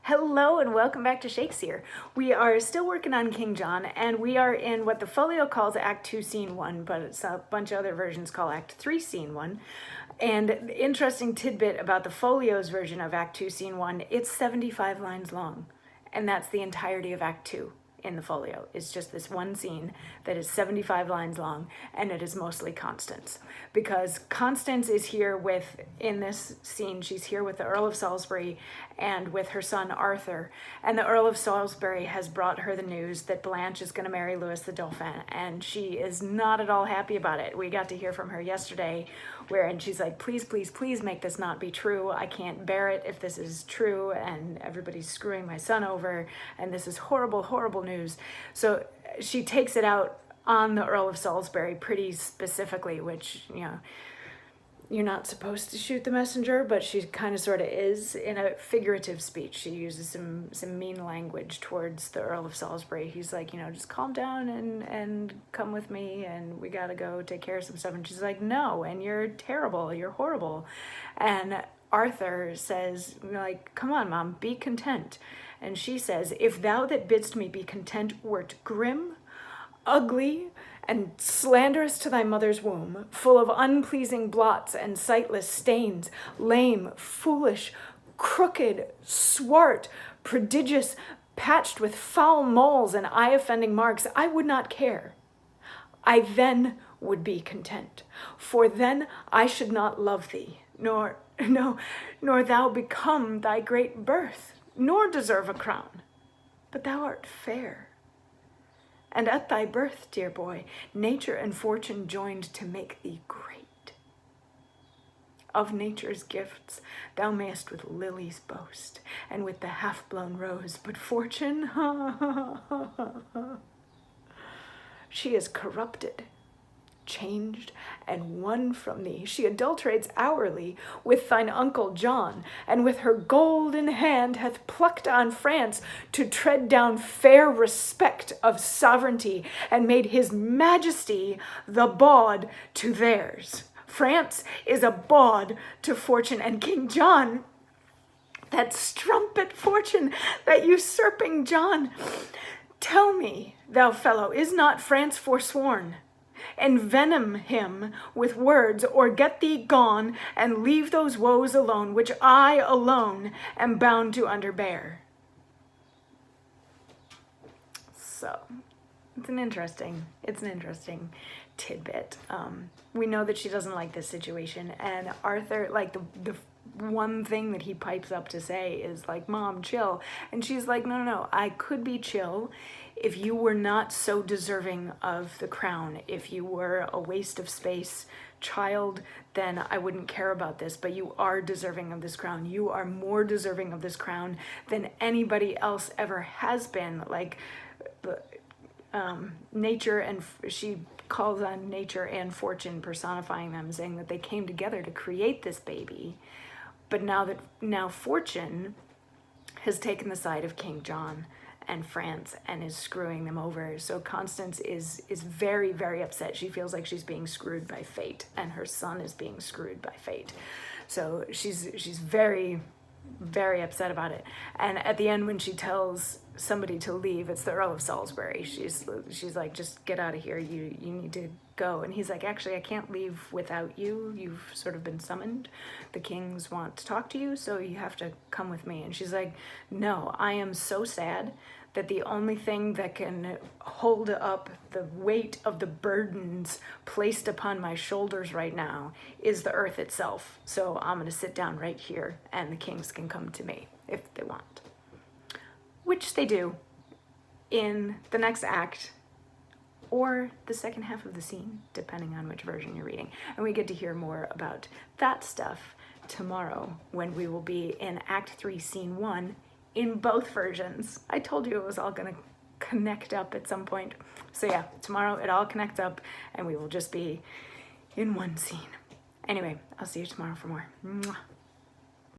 Hello and welcome back to Shakesyear. We are still working on King John, and we are in what the folio calls Act 2, Scene 1, but it's a bunch of other versions call Act 3, Scene 1. And the interesting tidbit about the folio's version of Act 2, Scene 1, it's 75 lines long, and that's the entirety of Act 2 in the folio. It's just this one scene that is 75 lines long, and it is mostly Constance. Because Constance is here with, in this scene, she's here with the Earl of Salisbury and with her son Arthur. And the Earl of Salisbury has brought her the news that Blanche is going to marry Louis the Dauphin, and she is not at all happy about it. We got to hear from her yesterday, and she's like, please, please, please make this not be true. I can't bear it if this is true, and everybody's screwing my son over, and this is horrible, horrible news. So she takes it out on the Earl of Salisbury pretty specifically, which, you know, you're not supposed to shoot the messenger, but she kind of sort of is. In a figurative speech, she uses some mean language towards the Earl of Salisbury. He's like, you know, just calm down and come with me, and we gotta go take care of some stuff. And she's like, no, and you're terrible, you're horrible. And Arthur says, like, come on, Mom, be content. And she says, if thou that bidst me be content wert grim, ugly, and slanderous to thy mother's womb, full of unpleasing blots and sightless stains, lame, foolish, crooked, swart, prodigious, patched with foul moles and eye-offending marks, I would not care. I then would be content, for then I should not love thee, nor thou become thy great birth, nor deserve a crown. But thou art fair. And at thy birth, dear boy, nature and fortune joined to make thee great. Of nature's gifts thou mayest with lilies boast, and with the half-blown rose, but fortune, she is corrupted, changed, and won from thee. She adulterates hourly with thine uncle John, and with her golden hand hath plucked on France to tread down fair respect of sovereignty, and made his majesty the bawd to theirs. France is a bawd to fortune, and King John, that strumpet fortune, that usurping John, tell me, thou fellow, is not France forsworn? Envenom him with words, or get thee gone, and leave those woes alone, which I alone am bound to underbear. So, it's an interesting tidbit. We know that she doesn't like this situation, and Arthur, like, the one thing that he pipes up to say is like, Mom, chill. And she's like, no, I could be chill if you were not so deserving of the crown. If you were a waste of space child, then I wouldn't care about this, but you are deserving of this crown. You are more deserving of this crown than anybody else ever has been. Like, nature, and she calls on nature and fortune, personifying them, saying that they came together to create this baby. But now fortune has taken the side of King John and France and is screwing them over. So Constance is very, very upset. She feels like she's being screwed by fate, and her son is being screwed by fate. So she's very, very upset about it. And at the end, when she tells somebody to leave, it's the Earl of Salisbury. She's like, just get out of here. You need to go. And he's like, actually, I can't leave without you. You've sort of been summoned. The kings want to talk to you, so you have to come with me. And she's like, no, I am so sad that the only thing that can hold up the weight of the burdens placed upon my shoulders right now is the earth itself. So I'm going to sit down right here, and the kings can come to me if they want. Which they do in the next act, or the second half of the scene, depending on which version you're reading. And we get to hear more about that stuff tomorrow, when we will be in Act 3, Scene 1, in both versions. I told you it was all gonna connect up at some point. So yeah, tomorrow it all connects up, and we will just be in one scene. Anyway, I'll see you tomorrow for more. Mwah.